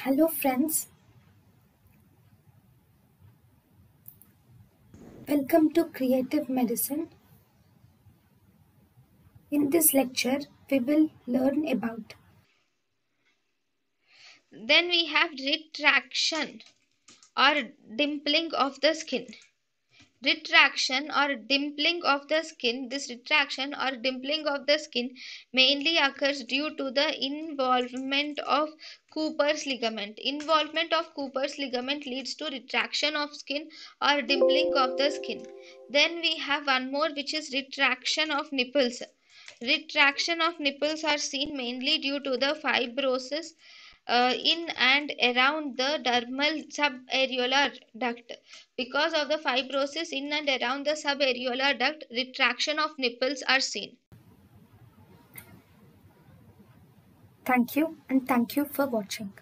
Hello friends, welcome to Creative Medicine. In this lecture, we will learn about Then we have retraction or dimpling of the skin. Retraction or dimpling of the skin. This retraction or dimpling of the skin mainly occurs due to the involvement of Cooper's ligament. Involvement of Cooper's ligament leads to retraction of skin or dimpling of the skin. Then we have one more, which is retraction of nipples. Retraction of nipples are seen mainly due to the fibrosis in and around the dermal subareolar duct. Because of the fibrosis in and around the subareolar duct, retraction of nipples are seen. thank you and thank you for watching.